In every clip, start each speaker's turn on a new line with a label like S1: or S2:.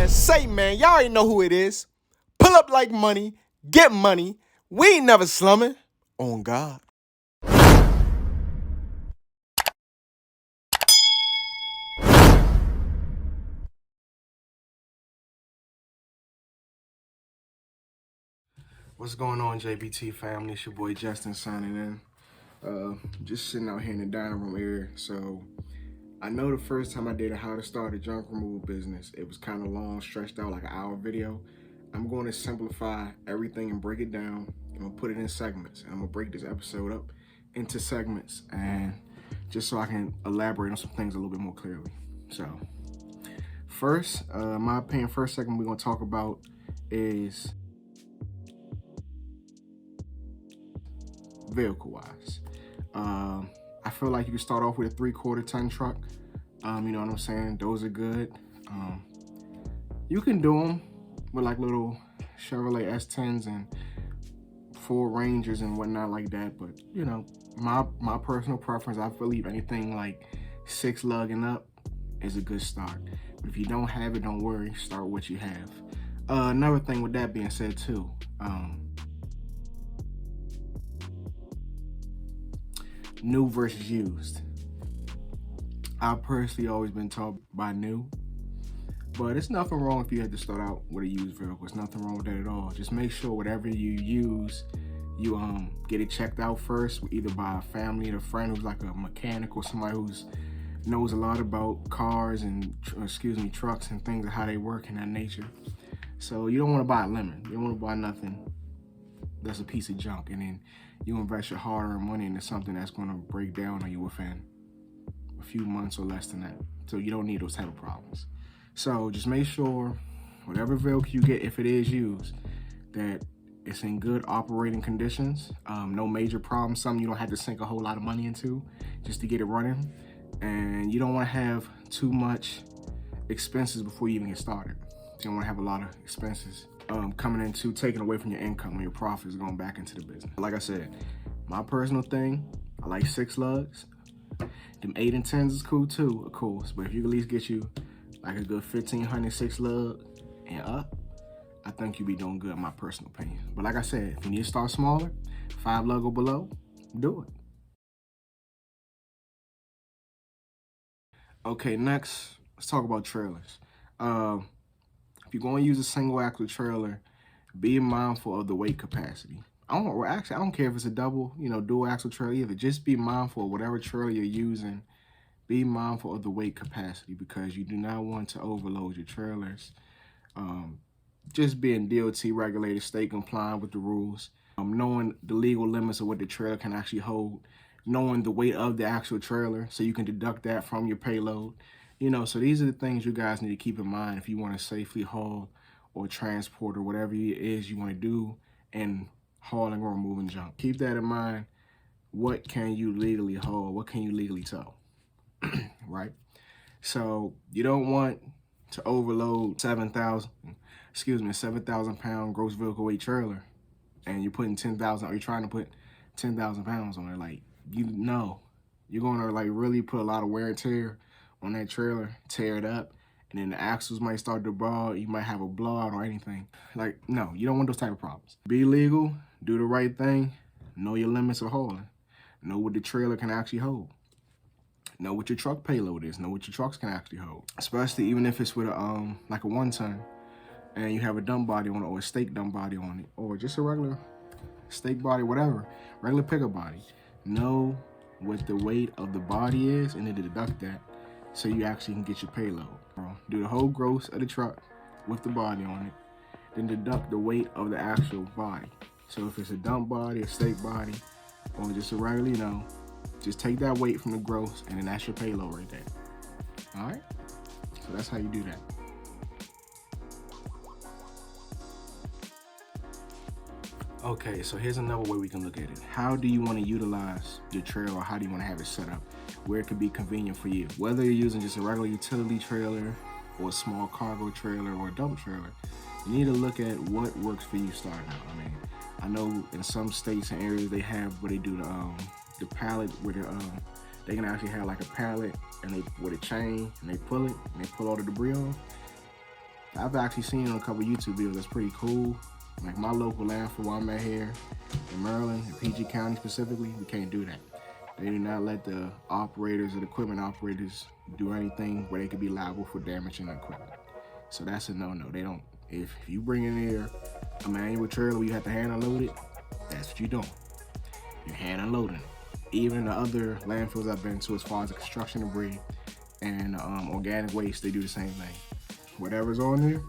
S1: Say, man, y'all already know who it is. Pull up like money, get money. We ain't never slumming. On God. What's going on, JBT family? It's your boy Justin signing in. Just sitting out here in the dining room area. So I know the first time I did a how to start a junk removal business, it was kind of long, stretched out like an hour video. I'm going to simplify everything and break it down. I'm gonna put it in segments, and I'm gonna break this episode up into segments, and just so I can elaborate on some things a little bit more clearly. So first, my opinion, first segment we're gonna talk about is vehicle-wise. I feel like you can start off with a 3/4 ton truck. You know what I'm saying? Those are good. You can do them with like little Chevrolet S10s and Ford Rangers and whatnot like that. But you know, my personal preference, I believe anything like 6 lug and up is a good start. But if you don't have it, don't worry. Start with what you have. Another thing with that being said too, new versus used. I've personally always been taught by new, but it's nothing wrong if you had to start out with a used vehicle. There's nothing wrong with that at all. Just make sure whatever you use, you get it checked out first, either by a family or a friend who's like a mechanic or somebody who's knows a lot about cars and trucks and things and how they work and that nature. So you don't want to buy a lemon. You don't want to buy nothing that's a piece of junk, and then you invest your hard-earned money into something that's going to break down on you within a few months or less than that. So you don't need those type of problems. So just make sure whatever vehicle you get, if it is used, that it's in good operating conditions, no major problems, something you don't have to sink a whole lot of money into just to get it running. And you don't want to have too much expenses before you even get started. You don't want to have a lot of expenses coming into, taking away from your income when your profits going back into the business. Like I said, my personal thing, I like 6 lugs. Them 8 and 10s is cool too, of course, but if you at least get you like a good 1,500 6 lug and up, I think you'll be doing good in my personal opinion. But like I said, if you need to start smaller, 5 lug or below, do it. Okay, next, let's talk about trailers. If you're going to use a single axle trailer, be mindful of the weight capacity. I don't care if it's a double, dual axle trailer either. Just be mindful of whatever trailer you're using. Be mindful of the weight capacity, because you do not want to overload your trailers. Just being DOT regulated, stay compliant with the rules. Knowing the legal limits of what the trailer can actually hold. Knowing the weight of the actual trailer so you can deduct that from your payload. So these are the things you guys need to keep in mind if you want to safely haul or transport or whatever it is you want to do and hauling or removing junk. Keep that in mind. What can you legally haul? What can you legally tow? Right? So you don't want to overload 7,000 pound gross vehicle weight trailer, and you're putting 10,000, or you're trying to put 10,000 pounds on it. Like, you're going to like really put a lot of wear and tear on that trailer, tear it up, and then the axles might start to brawl. You might have a blowout or anything. Like, no, you don't want those type of problems. Be legal, do the right thing, know your limits of hauling, know what the trailer can actually hold, know what your truck payload is, know what your trucks can actually hold. Especially even if it's with a like a 1 ton, and you have a dump body on it, or a stake dump body on it, or just a regular stake body, whatever, regular pickup body. Know what the weight of the body is and then deduct that, so you actually can get your payload. Do the whole gross of the truck with the body on it, then deduct the weight of the actual body. So if it's a dump body, a stake body, or just a regular, just take that weight from the gross, and then that's your payload right there. All right? So that's how you do that. Okay, so here's another way we can look at it. How do you want to utilize your trailer, or how do you want to have it set up where it could be convenient for you? Whether you're using just a regular utility trailer or a small cargo trailer or a double trailer, you need to look at what works for you starting out. I know in some states and areas they have where they do the pallet where they can actually have like a pallet and they with a chain, and they pull it and they pull all the debris off. I've actually seen on a couple YouTube videos that's pretty cool. Like my local landfill where I'm at here in Maryland, in PG County specifically, we can't do that. They do not let the operators or the equipment operators do anything where they could be liable for damaging the equipment. So that's a no-no. They don't, if you bring in there a manual trailer where you have to hand unload it, that's what you're doing. You're hand unloading it. Even the other landfills I've been to as far as the construction debris and organic waste, they do the same thing. Whatever's on there,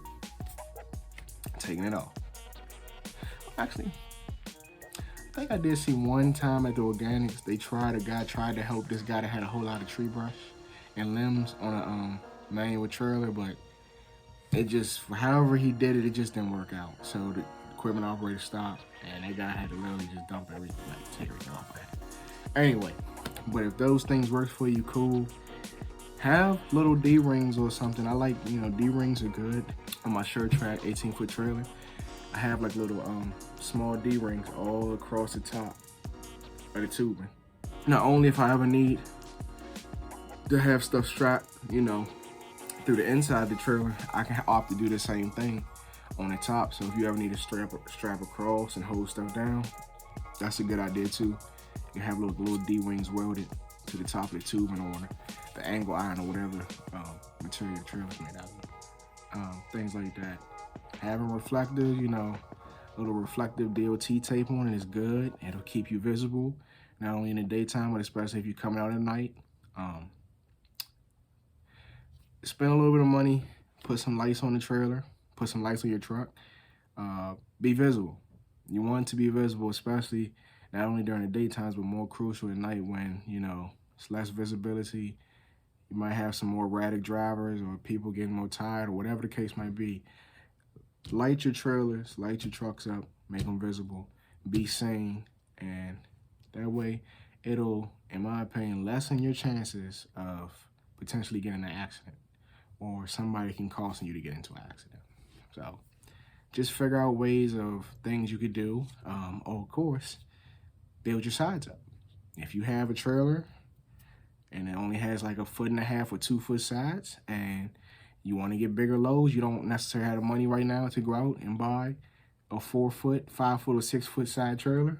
S1: taking it off. Actually, I think I did see one time at the organics, a guy tried to help this guy that had a whole lot of tree brush and limbs on a manual trailer, but it just, however he did it, it just didn't work out. So the equipment operator stopped, and that guy had to literally just dump everything, like take everything off of that. Anyway, but if those things work for you, cool. Have little D-rings or something. I like, D-rings are good. On my shirt track 18-foot trailer, I have like little small D-rings all across the top of the tubing. Not only if I ever need to have stuff strapped, through the inside of the trailer, I can opt to do the same thing on the top. So if you ever need to strap across and hold stuff down, that's a good idea too. You have little D-rings welded to the top of the tubing or the angle iron or whatever material the trailer's made out of. Things like that. Having reflectors, little reflective DOT tape on it is good. It'll keep you visible, not only in the daytime, but especially if you're coming out at night. Spend a little bit of money, put some lights on the trailer, put some lights on your truck. Be visible. You want to be visible, especially not only during the daytimes, but more crucial at night when, it's less visibility. You might have some more erratic drivers or people getting more tired or whatever the case might be. Light your trailers, light your trucks up, make them visible, be seen, and that way it'll, in my opinion, lessen your chances of potentially getting an accident or somebody can cause you to get into an accident. So just figure out ways of things you could do. Of course, build your sides up. If you have a trailer and it only has like 1.5 foot or 2 foot sides and you want to get bigger loads, you don't necessarily have the money right now to go out and buy a 4 foot, 5 foot, or 6 foot side trailer,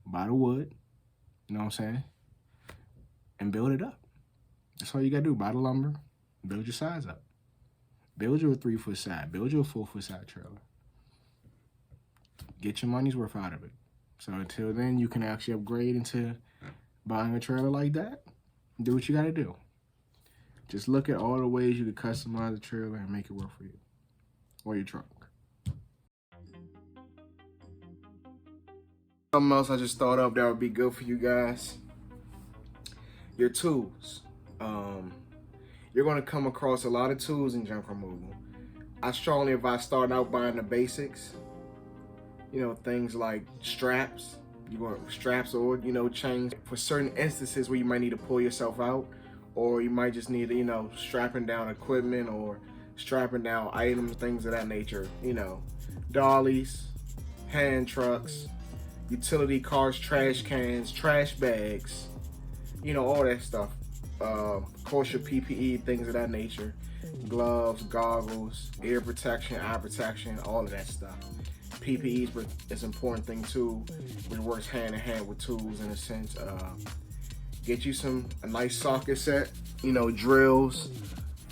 S1: buy the wood, you know what I'm saying, and build it up. That's all you got to do. Buy the lumber, build your sides up. Build your 3 foot side, build your 4 foot side trailer. Get your money's worth out of it. So until then, you can actually upgrade into buying a trailer like that. Do what you got to do. Just look at all the ways you could customize a trailer and make it work for you or your truck. Something else I just thought of that would be good for you guys. Your tools. You're going to come across a lot of tools in junk removal. I strongly advise starting out buying the basics. Things like straps. You want straps or, chains for certain instances where you might need to pull yourself out, or you might just need, strapping down equipment or strapping down items, things of that nature. Dollies, hand trucks, utility cars, trash cans, trash bags, all that stuff. Of course, your PPE, things of that nature. Gloves, goggles, ear protection, eye protection, all of that stuff. PPE is an important thing too. It works hand in hand with tools in a sense. Get you a nice socket set, drills,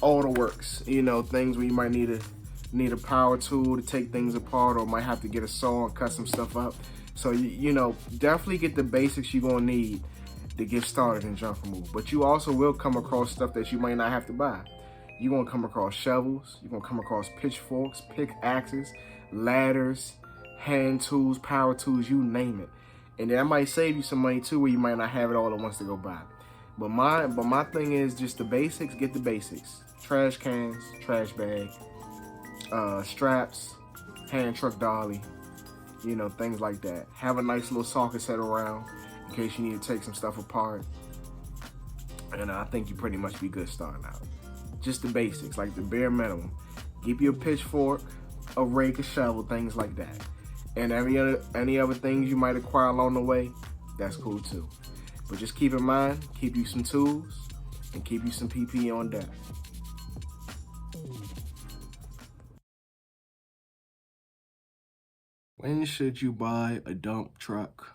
S1: all the works. Things where you might need a power tool to take things apart, or might have to get a saw and cut some stuff up. So definitely get the basics you're gonna need to get started in junk removal. But you also will come across stuff that you might not have to buy. You're gonna come across shovels, you're gonna come across pitchforks, pickaxes, ladders, hand tools, power tools, you name it. And that might save you some money too, where you might not have it all at once to go buy. But my thing is just the basics, get the basics. Trash cans, trash bag, straps, hand truck dolly, things like that. Have a nice little socket set around in case you need to take some stuff apart. And I think you pretty much be good starting out. Just the basics, like the bare minimum. Keep you a pitchfork, a rake, a shovel, things like that. And any other things you might acquire along the way, that's cool too. But just keep in mind, keep you some tools and keep you some PPE on deck. When should you buy a dump truck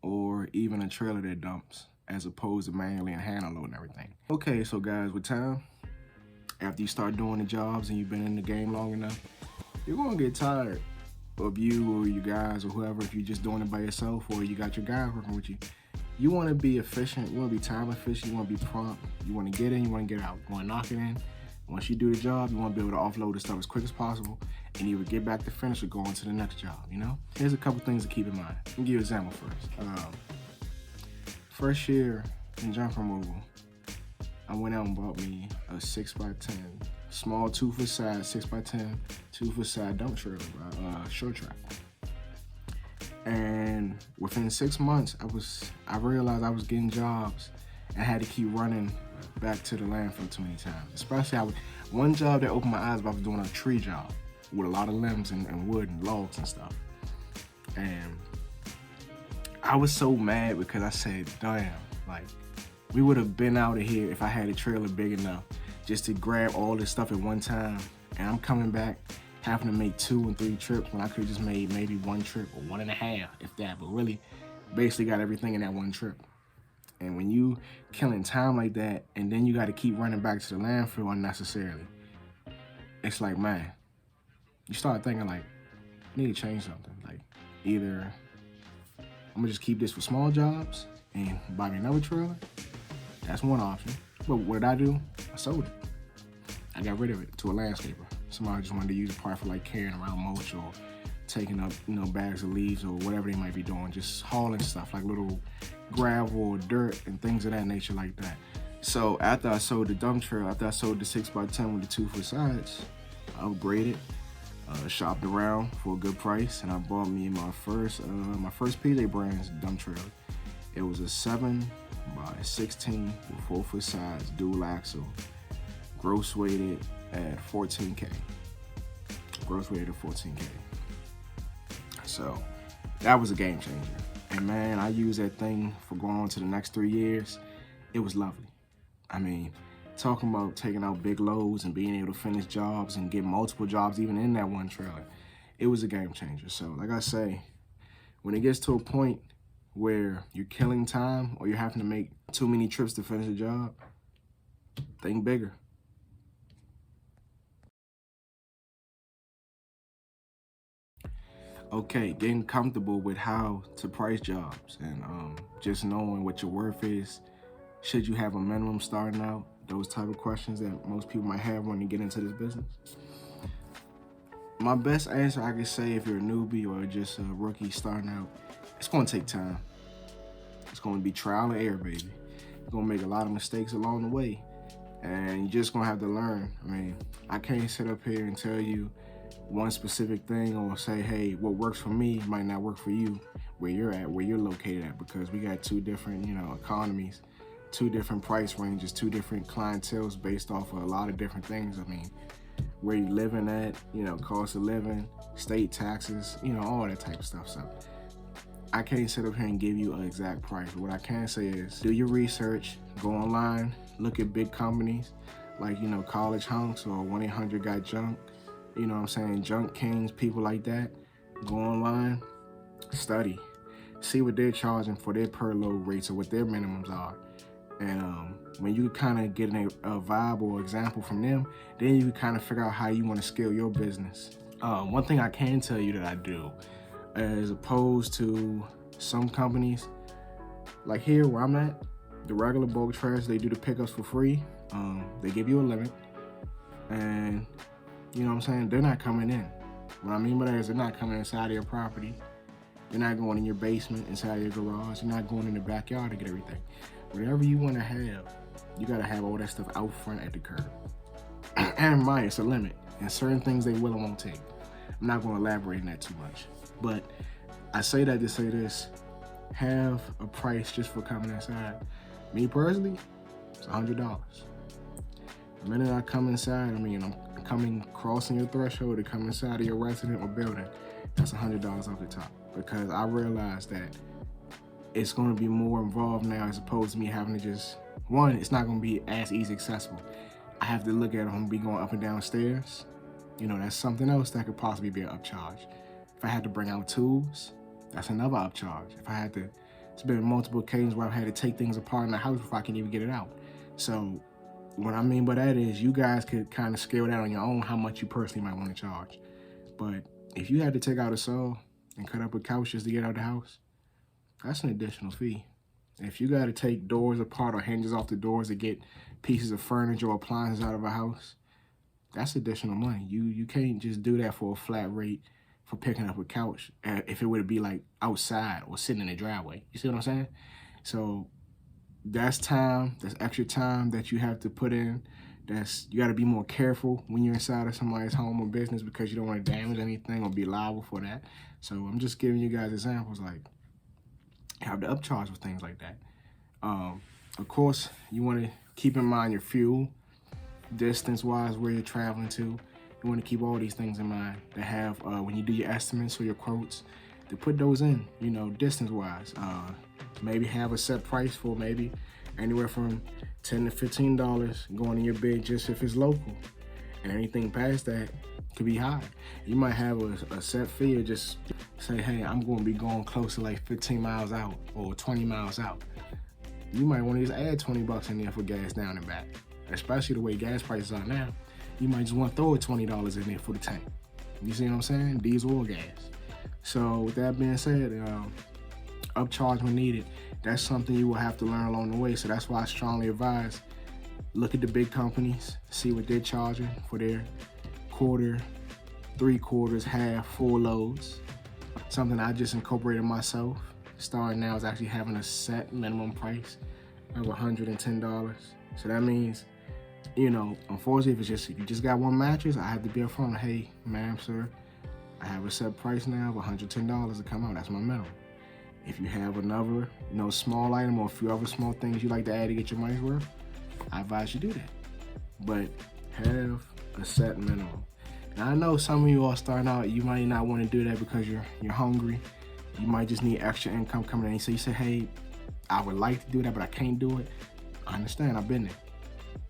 S1: or even a trailer that dumps as opposed to manually and hand unloading everything? Okay, so guys, with time, after you start doing the jobs and you've been in the game long enough, you're gonna get tired of you or you guys or whoever. If you're just doing it by yourself or you got your guy working with you, you want to be efficient, you want to be time efficient, you want to be prompt, you want to get in, you want to get out, you want to knock it in. Once you do the job, you want to be able to offload the stuff as quick as possible and either get back to finish or go on to the next job, you know? Here's a couple things to keep in mind. Let me give you an example first. First year in junk removal, I went out and bought me a 6x10, small 2-foot side, 6x10, 2-foot side dump trailer, short track. And within 6 months, I realized I was getting jobs and had to keep running back to the landfill too many times. Especially one job that opened my eyes, I was doing a tree job with a lot of limbs and wood and logs and stuff. And I was so mad because I said, damn, like, we would have been out of here if I had a trailer big enough just to grab all this stuff at one time. And I'm coming back having to make 2 and 3 trips when I could have just made maybe 1 trip or 1.5, if that, but really basically got everything in that 1 trip. And when you killing time like that, and then you got to keep running back to the landfill unnecessarily, it's like, man, you start thinking like, I need to change something. Like, either I'm gonna just keep this for small jobs and buy me another trailer. That's one option. But what did I do? I sold it. I got rid of it to a landscaper. Somebody just wanted to use a part for like carrying around mulch or taking up, bags of leaves or whatever they might be doing, just hauling stuff like little gravel or dirt and things of that nature like that. So after I sold the dump trailer, after I sold the 6x10 with the 2-foot sides, I upgraded, shopped around for a good price, and I bought me my first PJ Brands dump trailer. It was a 7x16 with 4-foot sides, dual axle, gross weighted at 14K. Gross weighted at 14K. So that was a game changer. And man, I used that thing for going on to the next 3 years. It was lovely. I mean, talking about taking out big loads and being able to finish jobs and get multiple jobs even in that one trailer, it was a game changer. So like I say, when it gets to a point where you're killing time or you're having to make too many trips to finish a job, think bigger. Okay, getting comfortable with how to price jobs and just knowing what your worth is. Should you have a minimum starting out? Those type of questions that most people might have when you get into this business. My best answer I could say, if you're a newbie or just a rookie starting out, it's gonna take time. It's gonna be trial and error, baby. You're gonna make a lot of mistakes along the way, and you're just gonna have to learn. I mean, I can't sit up here and tell you one specific thing or say, hey, what works for me might not work for you where you're at, where you're located at, because we got 2 different, economies, 2 different price ranges, 2 different clienteles based off of a lot of different things. I mean, where you living at, cost of living, state taxes, all that type of stuff. So I can't sit up here and give you an exact price. What I can say is do your research, go online, look at big companies like, College Hunks or 1-800-GOT-JUNK, Junk Kings, people like that. Go online, study, see what they're charging for their per load rates or what their minimums are. And when you kind of get a vibe or example from them, then you can kind of figure out how you want to scale your business. One thing I can tell you that I do, as opposed to some companies, like here where I'm at, the regular bulk trash, they do the pickups for free. They give you a limit, and they're not coming in. What I mean by that is they're not coming inside of your property. They're not going in your basement, inside of your garage. You're not going in the backyard to get everything. Whatever you want to have, you got to have all that stuff out front at the curb. And mind, it's a limit. And certain things they will and won't take. I'm not going to elaborate on that too much. But I say that to say this. Have a price just for coming inside. Me personally, it's $100. The minute I come inside, I'm crossing your threshold to come inside of your resident or building, that's $100 off the top. Because I realize that it's going to be more involved now as opposed to me having to just, one, it's not going to be as easy accessible. I have to look at them be going up and down stairs. That's something else that could possibly be an upcharge. If I had to bring out tools, that's another upcharge. If I had to, it's been multiple occasions where I've had to take things apart in the house before I can even get it out. So what I mean by that is you guys could kind of scale that on your own how much you personally might want to charge. But if you had to take out a saw and cut up a couch just to get out of the house, that's an additional fee. If you got to take doors apart or hinges off the doors to get pieces of furniture or appliances out of a house, that's additional money. You can't just do that for a flat rate for picking up a couch if it would be like outside or sitting in the driveway. You see what I'm saying? So that's time, that's extra time that you have to put in. You got to be more careful when you're inside of somebody's home or business because you don't want to damage anything or be liable for that. So I'm just giving you guys examples, like you have to upcharge for things like that. Of course, you want to keep in mind your fuel, distance-wise, where you're traveling to. You want to keep all these things in mind to have when you do your estimates or your quotes, to put those in, you know, distance-wise. Maybe have a set price for maybe anywhere from $10 to $15 going in your bid just if it's local. And anything past that could be high. You might have a set fee or just say, hey, I'm going to be going close to like 15 miles out or 20 miles out. You might want to just add 20 bucks in there for gas down and back. Especially the way gas prices are now. You might just want to throw a $20 in there for the tank. You see what I'm saying? Diesel or gas. So with that being said, upcharge when needed. That's something you will have to learn along the way. So that's why I strongly advise, look at the big companies, see what they're charging for their quarter, 3/4, half, full loads. Something I just incorporated myself, starting now, is actually having a set minimum price of $110. So that means, you know, unfortunately, if you just got one mattress, I have to be upfront. Hey, ma'am, sir, I have a set price now of $110 to come out. That's my minimum. If you have another, you know, small item or a few other small things you like to add to get your money's worth, I advise you do that. But have a set minimum. Now, I know some of you are starting out, you might not want to do that because you're hungry. You might just need extra income coming in. So you say, hey, I would like to do that, but I can't do it. I understand, I've been there.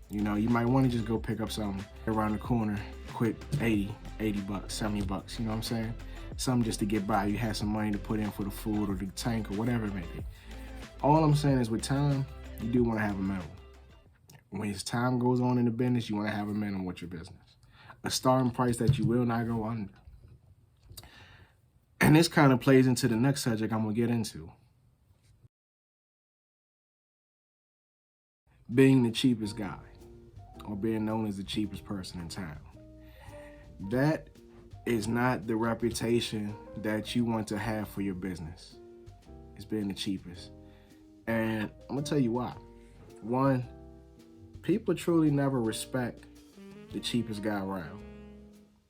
S1: You know, you might want to just go pick up something around the corner, quick, 80 bucks, 70 bucks, you know what I'm saying? Something just to get by. You have some money to put in for the food or the tank or whatever it may be. All I'm saying is with time, you do want to have a minimum. When as time goes on in the business, you want to have a minimum with your business. A starting price that you will not go under. And this kind of plays into the next subject I'm going to get into. Being the cheapest guy, or being known as the cheapest person in town. That is not the reputation that you want to have for your business. It's being the cheapest. And I'm going to tell you why. One, people truly never respect the cheapest guy around.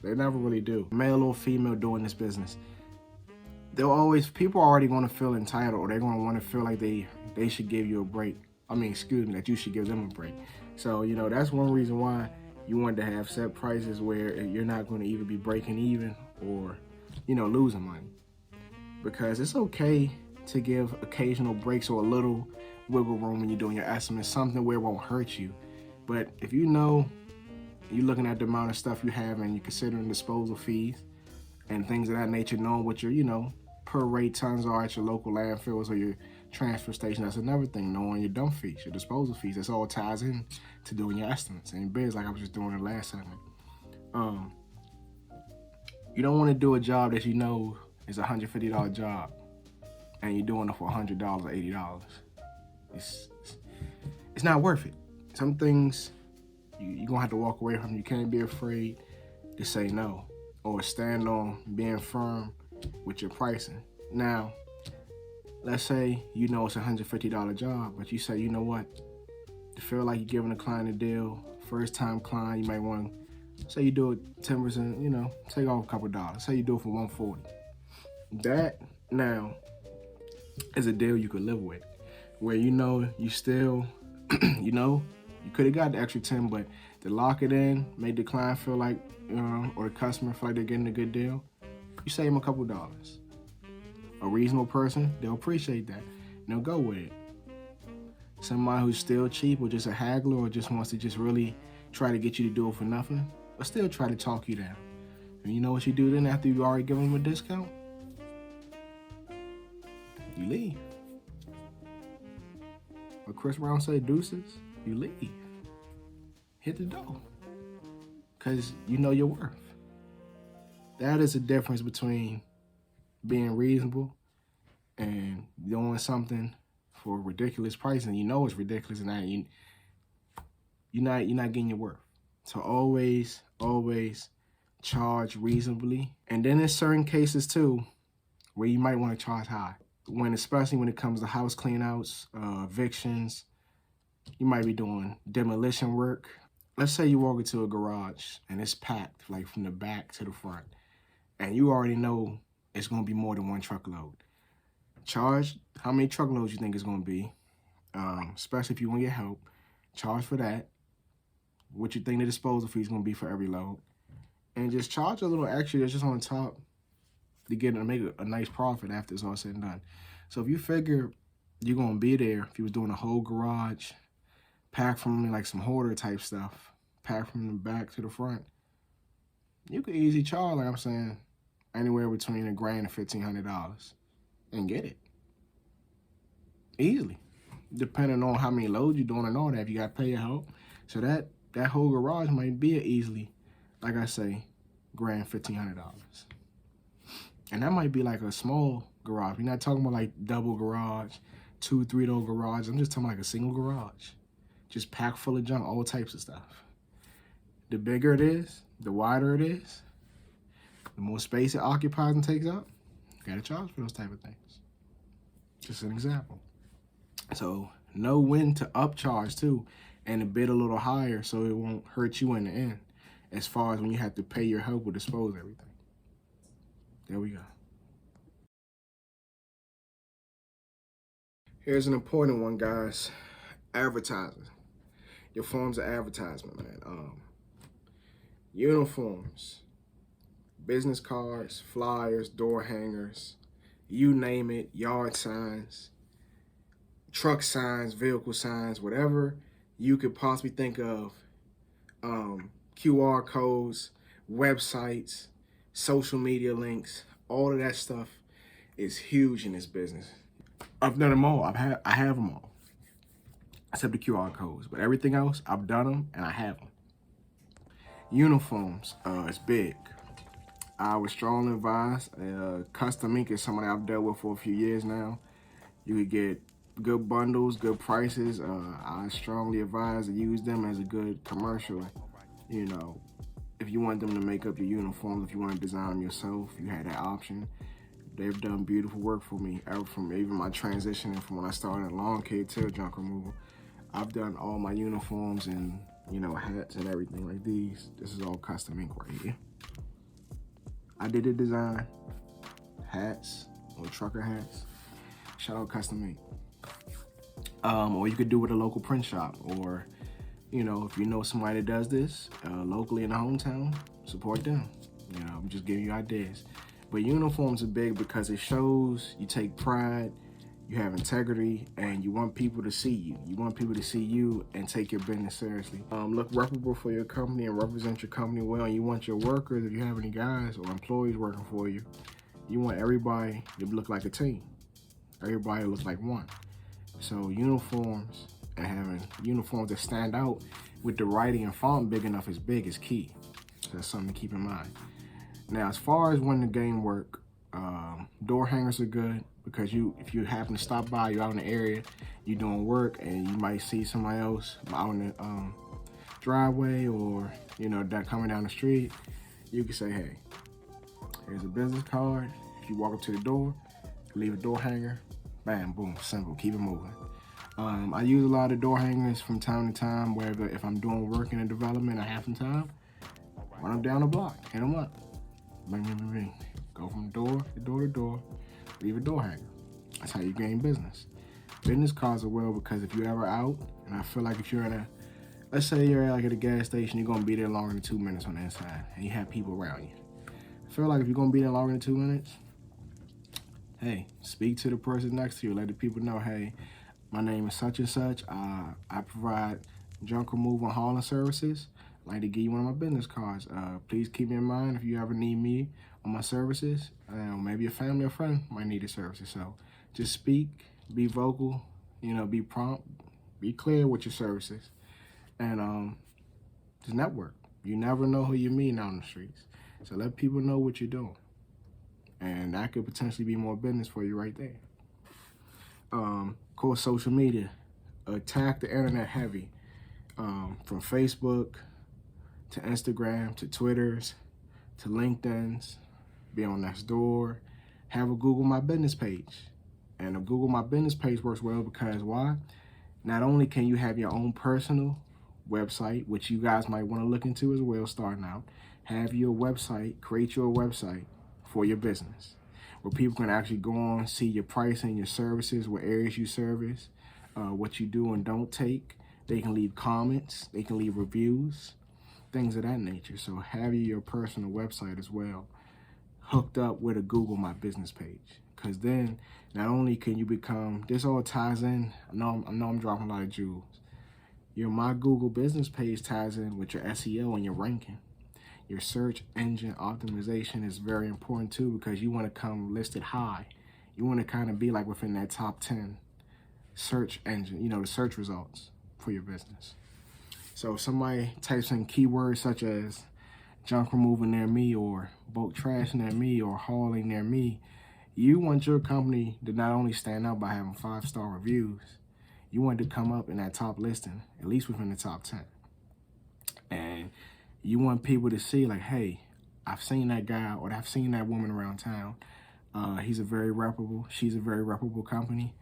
S1: They never really do. Male or female doing this business. People are already going to feel entitled, or they're going to want to feel like they should give you a break. That you should give them a break. So, you know, that's one reason why you want to have set prices where you're not going to either be breaking even or, you know, losing money. Because it's okay to give occasional breaks or a little wiggle room when you're doing your estimates, something where it won't hurt you. But if you know you're looking at the amount of stuff you have and you're considering disposal fees and things of that nature, knowing what your, you know, per rate tons are at your local landfills or your transfer station, that's another thing. Knowing your dump fees, your disposal fees, that's all ties in to doing your estimates and bids, like I was just doing in the last segment. You don't want to do a job that you know is a $150 job and you're doing it for $100 or $80. It's not worth it. Some things you're gonna have to walk away from. You can't be afraid to say no or stand on being firm with your pricing. Now, let's say you know it's a $150 job, but you say, you know what, to feel like you're giving a client a deal, first time client, you might want to say you do it 10%, you know, take off a couple dollars. Say you do it for $140. That now is a deal you could live with, where you know you still, you know, you could have got the extra 10, but to lock it in, make the client feel like, or the customer feel like they're getting a good deal, you save them a couple dollars. A reasonable person, they'll appreciate that. And they'll go with it. Somebody who's still cheap or just a haggler or just wants to just really try to get you to do it for nothing, but still try to talk you down. And you know what you do then after you've already given them a discount? you leave. What Chris Brown say, deuces, you leave. Hit the door. Because you know your worth. That is the difference between being reasonable and doing something for a ridiculous price, and you know it's ridiculous, and that you're not getting your worth. So always charge reasonably. And then there's certain cases too where you might want to charge high. Especially when it comes to house cleanouts, evictions, you might be doing demolition work. Let's say you walk into a garage and it's packed, like from the back to the front, and you already know it's gonna be more than one truckload. Charge how many truckloads you think it's gonna be, especially if you want your help. Charge for that. What you think the disposal fee is gonna be for every load, and just charge a little extra that's just on top to make a nice profit after it's all said and done. So if you figure you're gonna be there, if you was doing a whole garage, pack from like some hoarder type stuff, pack from the back to the front, you could easily charge, like I'm saying, anywhere between $1,000 and $1,500 and get it easily, depending on how many loads you're doing and all that. If you got to pay your help, so that whole garage might be easily, like I say, $1,000, $1,500, and that might be like a small garage. We're not talking about like double garage, 2-3 door garage. I'm just talking like a single garage, just packed full of junk, all types of stuff. The bigger it is, the wider it is, the more space it occupies and takes up, you gotta charge for those type of things. Just an example. So know when to upcharge too, and to bid a little higher so it won't hurt you in the end, as far as when you have to pay your help or dispose of everything. There we go. Here's an important one, guys. Advertising. Your forms of advertisement, man. Uniforms, business cards, flyers, door hangers, you name it, yard signs, truck signs, vehicle signs, whatever you could possibly think of, QR codes, websites, social media links, all of that stuff is huge in this business. I've done them all. I have them all, except the QR codes. But everything else, I've done them and I have them. Uniforms, it's big. I would strongly advise. Custom Ink is somebody I've dealt with for a few years now. You could get good bundles, good prices. I strongly advise to use them as a good commercial. You know, if you want them to make up your uniforms, if you want to design them yourself, you had that option. They've done beautiful work for me, from even my transitioning from when I started lawn care to junk removal. I've done all my uniforms and, you know, hats and everything like these. This is all Custom Ink right here. I did the design, hats or trucker hats. Shout out Custom Ink. Or you could do it with a local print shop, or, you know, if you know somebody that does this locally in the hometown, support them. You know, I'm just giving you ideas. But uniforms are big because it shows you take pride, you have integrity, and you want people to see you. You want people to see you and take your business seriously. Look reputable for your company and represent your company well. And you want your workers, if you have any guys or employees working for you, you want everybody to look like a team. Everybody to look like one. So uniforms and having uniforms that stand out with the writing and font big enough is key. So that's something to keep in mind. Now, as far as when the game work, door hangers are good because if you happen to stop by, you're out in the area, you're doing work, and you might see somebody else out in the driveway, or, you know, that coming down the street, you can say, hey, here's a business card. If you walk up to the door, leave a door hanger, bam, boom, simple, keep it moving. I use a lot of door hangers from time to time, wherever, if I'm doing work in a development, I have some time, run them down the block, hit them up. Bing, bing, bing, bing. Go from door to door, leave a door hanger. That's how you gain business. Business cards are well because if you're ever out, and I feel like if you're in let's say you're like at a gas station, you're gonna be there longer than 2 minutes on the inside, and you have people around you. I feel like if you're gonna be there longer than 2 minutes, hey, speak to the person next to you. Let the people know, hey, my name is such and such. I provide junk removal and hauling services. I'd like to give you one of my business cards. Please keep me in mind if you ever need me on my services. Maybe a family or friend might need the services. So Just speak, be vocal, be prompt, be clear with your services, and just network. You never know who you meet out in the streets. So let people know what you're doing. And that could potentially be more business for you right there. Of course, social media. Attack the internet heavy. From Facebook to Instagram to Twitters to LinkedIn's. Be on Nextdoor. Have a Google My Business page. And a Google My Business page works well because why? Not only can you have your own personal website, which you guys might want to look into as well starting out, have your website, create your website for your business where people can actually go on, see your pricing, your services, what areas you service, what you do and don't take. They can leave comments, they can leave reviews, things of that nature. So have your personal website as well hooked up with a Google My Business page. Because then not only can you become, this all ties in, I know I'm dropping a lot of jewels. Your My Google Business page ties in with your SEO and your ranking. Your search engine optimization is very important too because you want to come listed high. You want to kind of be like within that top 10 search engine, the search results for your business. So if somebody types in keywords such as junk removal near me or bulk trash near me or hauling near me, you want your company to not only stand out by having 5-star reviews, you want to come up in that top listing, at least within the top 10. And you want people to see like, hey, I've seen that guy or I've seen that woman around town. She's a very reputable company.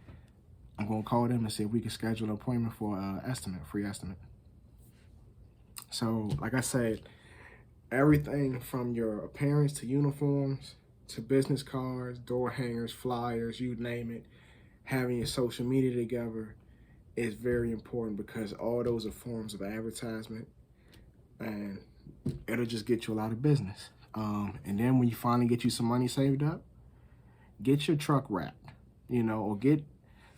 S1: I'm going to call them and see if we can schedule an appointment for free estimate. So like I said, everything from your appearance to uniforms to business cards, door hangers, flyers, you name it, having your social media together is very important because all those are forms of advertisement and it'll just get you a lot of business. And then when you finally get you some money saved up, get your truck wrapped, or get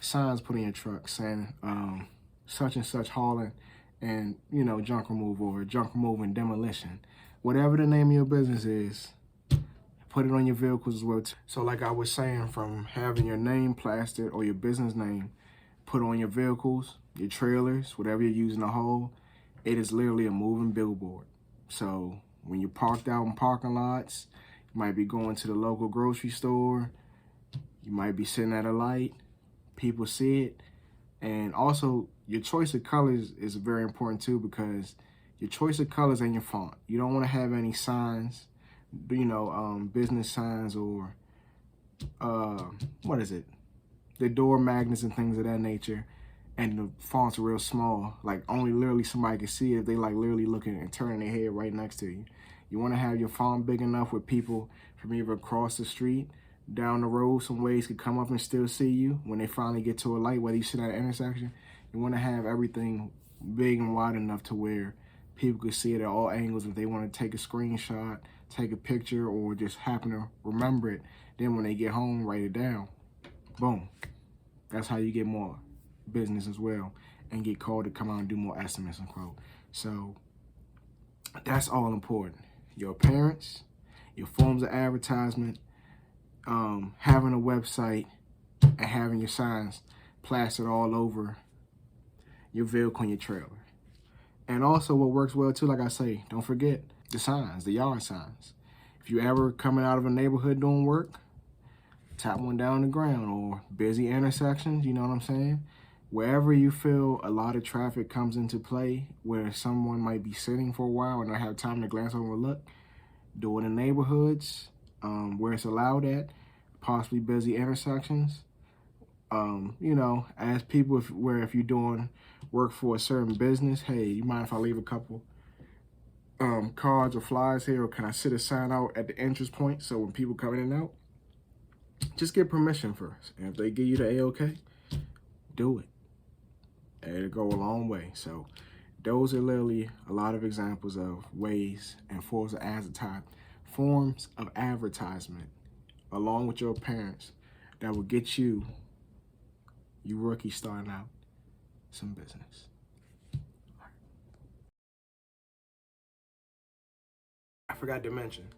S1: signs put in your truck saying such and such hauling and, junk removal or junk removal and demolition. Whatever the name of your business is, put it on your vehicles as well. So like I was saying, from having your name plastered or your business name put on your vehicles, your trailers, whatever you're using to haul, it is literally a moving billboard. So when you're parked out in parking lots, you might be going to the local grocery store, you might be sitting at a light, people see it. And also your choice of colors is very important too because your choice of colors and your font. You don't want to have any signs, business signs or the door magnets and things of that nature, and the fonts are real small, like only literally somebody can see it if they like literally looking and turning their head right next to you. You want to have your font big enough where people from either across the street, down the road, some ways could come up and still see you when they finally get to a light, whether you sit at an intersection. You want to have everything big and wide enough to where people could see it at all angles. If they want to take a screenshot, take a picture, or just happen to remember it, then when they get home, write it down. Boom. That's how you get more business as well and get called to come out and do more estimates and quote. So that's all important. Your appearance, your forms of advertisement, having a website, and having your signs plastered all over your vehicle and your trailer. And also what works well too, like I say, don't forget the signs, the yard signs. If you ever coming out of a neighborhood doing work, tap one down the ground, or busy intersections, you know what I'm saying? Wherever you feel a lot of traffic comes into play, where someone might be sitting for a while and not have time to glance over and look, do it in neighborhoods where it's allowed at, possibly busy intersections. As people, if you're doing work for a certain business, hey, you mind if I leave a couple cards or flyers here, or can I sit a sign out at the entrance point so when people come in and out, just get permission first. And if they give you the A-OK, do it. And it'll go a long way. So those are literally a lot of examples of ways and forms of advertisement along with your appearance that will get you rookie starting out some business. I forgot to mention,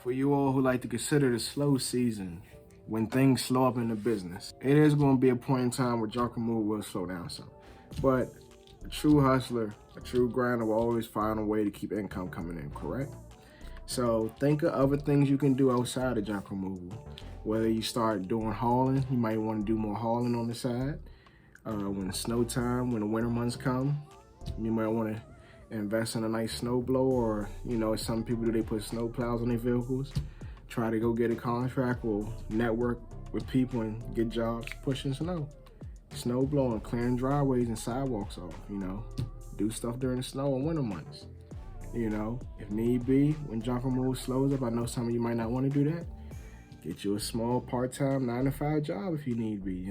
S1: for you all who like to consider the slow season when things slow up in the business. It is going to be a point in time where junk removal will slow down some. But a true hustler, a true grinder will always find a way to keep income coming in, correct? So think of other things you can do outside of junk removal. Whether you start doing hauling, you might want to do more hauling on the side. When it's snow time, when the winter months come, you might want to invest in a nice snow blower, or some people do, they put snow plows on their vehicles. Try to go get a contract or network with people and get jobs pushing snow blowing, clearing driveways and sidewalks off. Do stuff during the snow and winter months. If need be, when junk removal slows up, I know some of you might not want to do that. Get you a small part-time 9-to-5 job if you need be.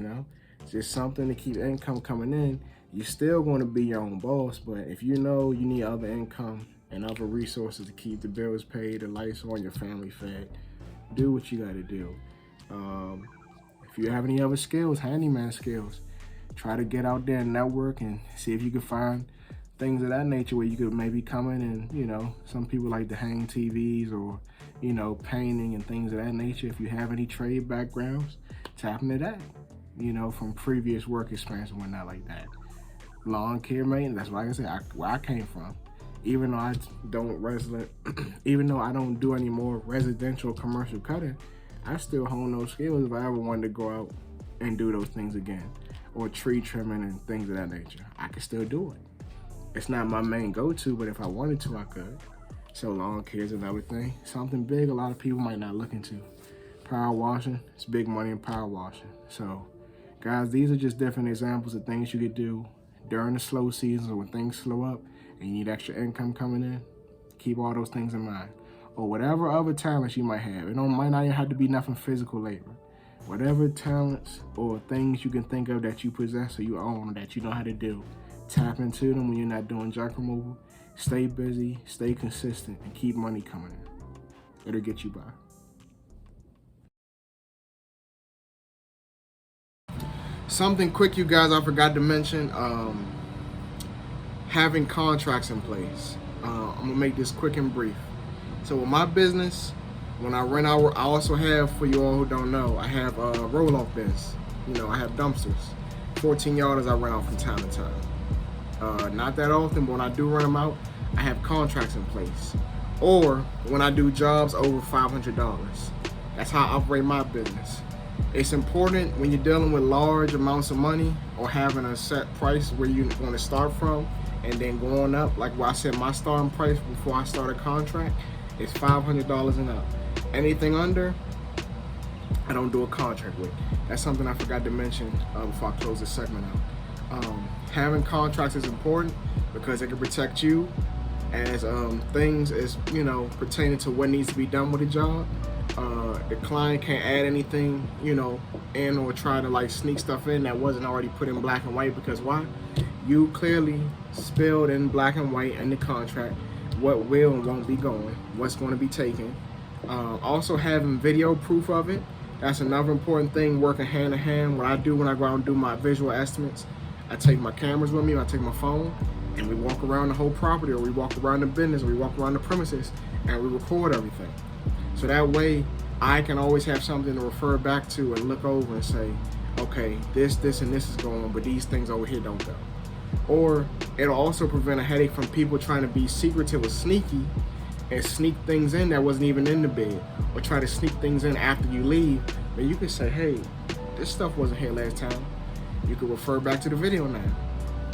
S1: It's just something to keep income coming in. You're still going to be your own boss, but if you know you need other income and other resources to keep the bills paid, the lights on, your family fed, do what you got to do. If you have any other skills, handyman skills, try to get out there and network and see if you can find things of that nature where you could maybe come in and, some people like to hang TVs or, painting and things of that nature. If you have any trade backgrounds, tap into that, from previous work experience and whatnot like that. Lawn care maintenance, that's like I said, where I came from. Even though I don't do any more residential commercial cutting, I still hone those skills if I ever wanted to go out and do those things again, or tree trimming and things of that nature. I can still do it. It's not my main go-to, but if I wanted to, I could. So lawn care is another thing. Something big a lot of people might not look into. Power washing, it's big money in power washing. So guys, these are just different examples of things you could do during the slow seasons or when things slow up and you need extra income coming in. Keep all those things in mind. Or whatever other talents you might have. It might not even have to be nothing physical labor. Whatever talents or things you can think of that you possess or you own that you know how to do, tap into them when you're not doing junk removal. Stay busy, stay consistent, and keep money coming in. It'll get you by. Something quick, you guys, I forgot to mention, having contracts in place. I'm gonna make this quick and brief. So with my business, when I rent out, I also have, for you all who don't know, I have roll-off bins. I have dumpsters. 14 yarders I rent out from time to time. Not that often, but when I do rent them out, I have contracts in place. Or when I do jobs over $500. That's how I operate my business. It's important when you're dealing with large amounts of money or having a set price where you want to start from and then going up. Like what I said, my starting price before I start a contract is $500 and up. Anything under, I don't do a contract with. That's something I forgot to mention before I close this segment out. Having contracts is important because it can protect you as things is pertaining to what needs to be done with a job. The client can't add anything in or try to sneak stuff in that wasn't already put in black and white, because why? You clearly spelled in black and white in the contract what will and won't be going, what's going to be taken. Also having video proof of it. That's another important thing, working hand in hand. What I do when I go out and do my visual estimates, I take my cameras with me, I take my phone, and we walk around the whole property, or we walk around the business, or we walk around the premises, and we record everything. So that way, I can always have something to refer back to and look over and say, okay, this, and this is going on, but these things over here don't go. Or it'll also prevent a headache from people trying to be secretive or sneaky and sneak things in that wasn't even in the bid, or try to sneak things in after you leave. But you can say, hey, this stuff wasn't here last time. You can refer back to the video now.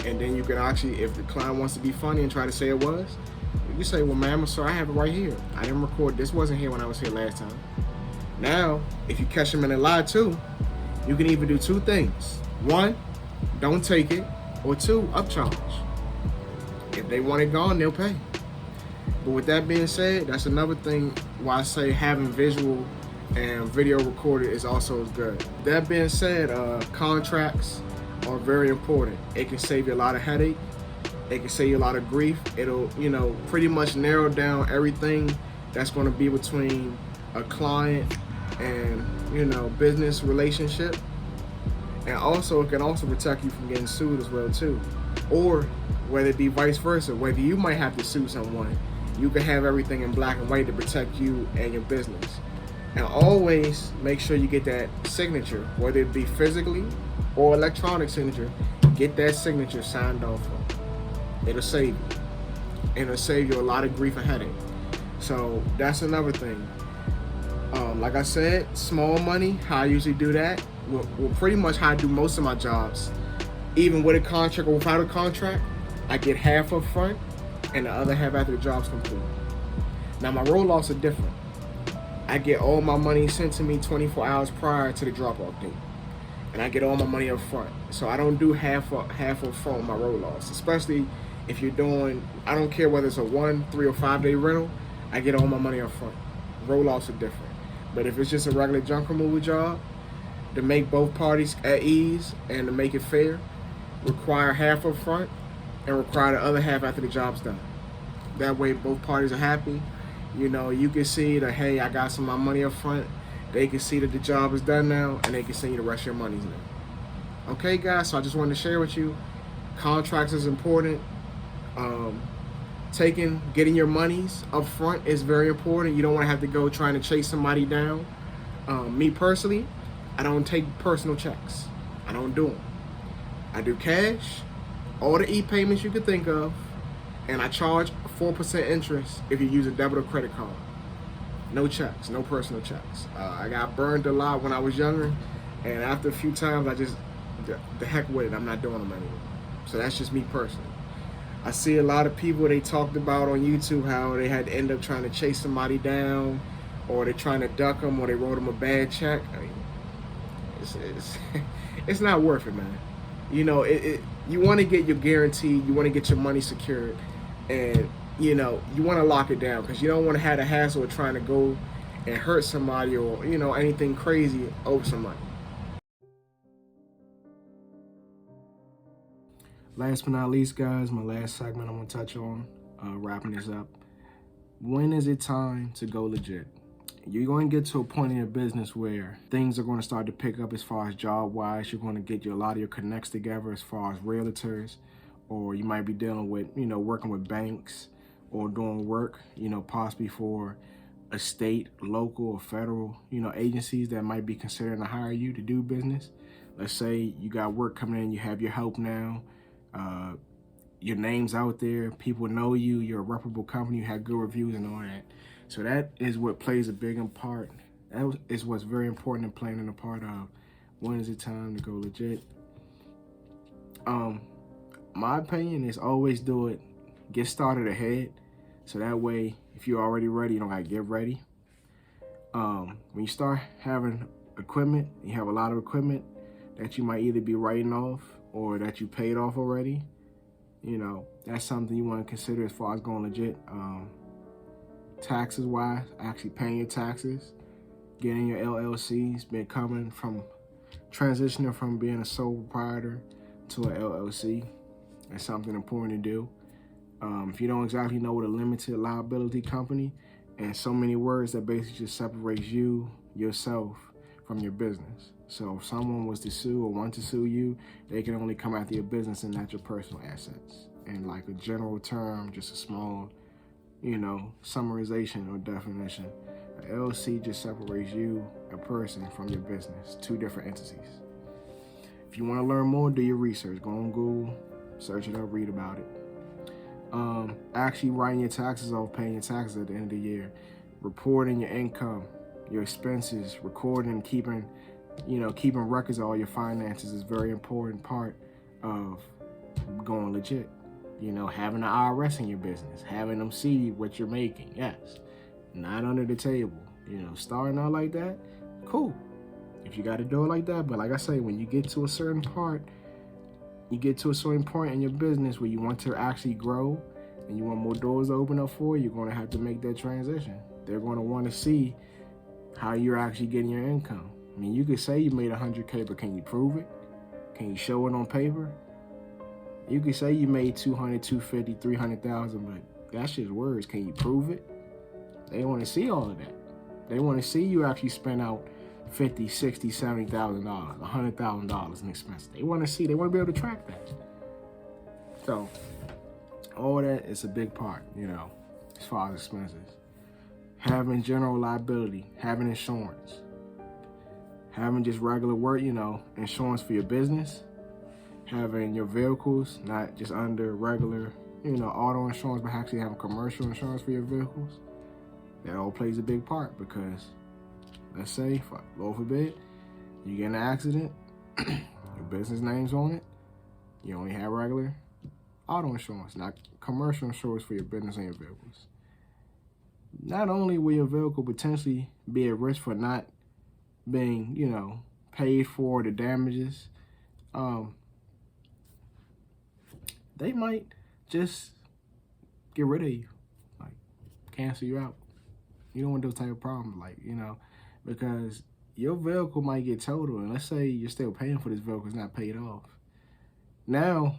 S1: And then you can actually, if the client wants to be funny and try to say it was, you can say, well, ma'am, sir, I have it right here. I didn't record, this wasn't here when I was here last time. Now, if you catch them in a lie too, you can either do two things. One, don't take it, or two, upcharge. If they want it gone, they'll pay. But with that being said, that's another thing why I say having visual and video recorded is also as good. That being said, contracts are very important. It can save you a lot of headache. It can save you a lot of grief. It'll, pretty much narrow down everything that's going to be between a client and, business relationship. And also, it can also protect you from getting sued as well too. Or whether it be vice versa, whether you might have to sue someone, you can have everything in black and white to protect you and your business. And always make sure you get that signature, whether it be physically or electronic signature. Get that signature signed off on. It'll save you. And it'll save you a lot of grief and headache. So that's another thing. Like I said, small money, how I usually do that, well, pretty much how I do most of my jobs. Even with a contract or without a contract, I get half up front and the other half after the job's complete. Now my roll-offs are different. I get all my money sent to me 24 hours prior to the drop-off date. And I get all my money up front. So I don't do half up front with my roll-offs, especially if you're doing, I don't care whether it's a 1, 3, or 5 day rental, I get all my money up front. Roll-offs are different. But if it's just a regular junk removal job, to make both parties at ease and to make it fair, require half up front and require the other half after the job's done. That way both parties are happy. You know, you can see that, hey, I got some of my money up front. They can see that the job is done now, and they can send you the rest of your money now. Okay, guys, so I just wanted to share with you, contracts is important. Getting your monies up front is very important. You don't want to have to go trying to chase somebody down. Me personally, I don't take personal checks. I don't do them. I do cash, all the e-payments you could think of, and I charge 4% interest if you use a debit or credit card. No checks, no personal checks. I got burned a lot when I was younger, and after a few times, I just, the heck with it, I'm not doing them anymore. So that's just me personally. I see a lot of people, they talked about on YouTube how they had to end up trying to chase somebody down, or they're trying to duck them, or they wrote them a bad check. I mean, it's not worth it, man. You know, you want to get your guarantee, you want to get your money secured, and you know, you want to lock it down because you don't want to have the hassle of trying to go and hurt somebody or, you know, anything crazy over some money. Last but not least, guys, my last segment I'm going to touch on, wrapping this up. When is it time to go legit? You're going to get to a point in your business where things are going to start to pick up as far as job-wise. You're going to get a lot of your connects together as far as realtors, or you might be dealing with, you know, working with banks or doing work, you know, possibly for a state, local, or federal, you know, agencies that might be considering to hire you to do business. Let's say you got work coming in, you have your help now, your name's out there, people know you, you're a reputable company, you have good reviews and all that. So that is what plays a big part. That is what's very important in playing a part of when is it time to go legit. My opinion is always do it, get started ahead. So that way, if you're already ready, you don't gotta get ready. When you start having equipment, you have a lot of equipment that you might either be writing off or that you paid off already. You know, that's something you want to consider as far as going legit. Taxes wise, actually paying your taxes, getting your LLCs, transitioning from being a sole proprietor to an LLC. That's something important to do. If you don't exactly know what a limited liability company, and so many words that basically just separates you, yourself, from your business. So if someone was to sue or want to sue you, they can only come after your business and not your personal assets. And like a general term, just a small, you know, summarization or definition, an LLC just separates you, a person, from your business, two different entities. If you want to learn more, do your research. Go on Google, search it up, read about it. Actually writing your taxes off, paying your taxes at the end of the year, reporting your income, your expenses, recording and keeping records of all your finances is a very important part of going legit. You know, having the IRS in your business, having them see what you're making, yes. Not under the table. You know, starting out like that, cool. If you got to do it like that, but like I say, when you get to a certain point in your business where you want to actually grow and you want more doors to open up for you, you're going to have to make that transition. They're going to want to see how you're actually getting your income. I mean, you could say you made 100K, but can you prove it? Can you show it on paper? You could say you made 200, 250, 300,000, but that's just words. Can you prove it? They want to see all of that. They want to see you actually spend out $50,000, $60,000, $70,000, $100,000 in expenses. They want to be able to track that. So all that is a big part, you know, as far as expenses. having general liability, having insurance, having just regular work, insurance for your business, having your vehicles not just under regular, auto insurance, but actually having commercial insurance for your vehicles. That all plays a big part because, let's say, Lord forbid, you get in an accident, your business name's on it, you only have regular auto insurance, not commercial insurance for your business and your vehicles. Not only will your vehicle potentially be at risk for not being, paid for the damages, they might just get rid of you, like cancel you out. You don't want those type of problems, because your vehicle might get totaled, and let's say you're still paying for this vehicle, it's not paid off. Now,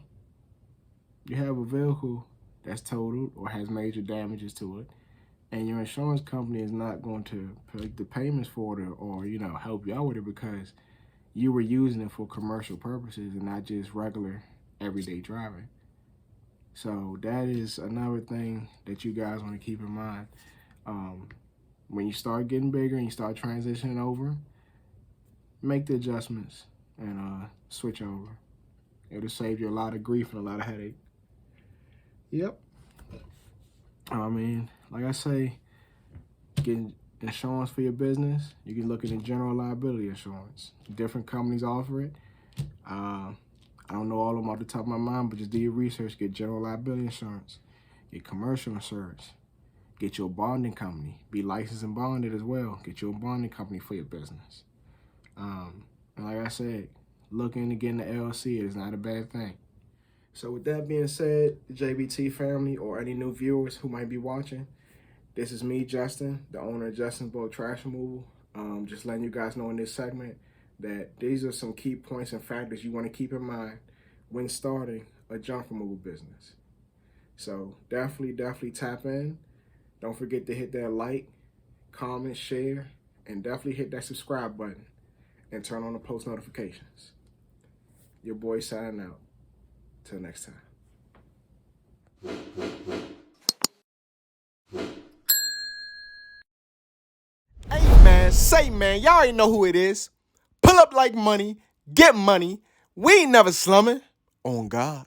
S1: you have a vehicle that's totaled or has major damages to it, and your insurance company is not going to pay the payments for it or help you out with it because you were using it for commercial purposes and not just regular everyday driving. So that is another thing that you guys want to keep in mind. When you start getting bigger and you start transitioning over, make the adjustments and switch over. It'll save you a lot of grief and a lot of headache. Yep. I mean, like I say, getting insurance for your business, you can look at the general liability insurance. Different companies offer it. I don't know all of them off the top of my mind, but just do your research. Get general liability insurance. Get commercial insurance. Get your bonding company. Be licensed and bonded as well. Get your bonding company for your business. And like I said, look into getting the LLC is not a bad thing. So with that being said, the JBT family or any new viewers who might be watching, this is me, Justin, the owner of Justin's Bulk Trash Removal. Just letting you guys know in this segment that these are some key points and factors you want to keep in mind when starting a junk removal business. So definitely tap in. Don't forget to hit that like, comment, share, and definitely hit that subscribe button and turn on the post notifications. Your boy signing out. Till next time.
S2: Hey man, y'all already know who it is. Pull up like money, get money. We ain't never slumming. On God.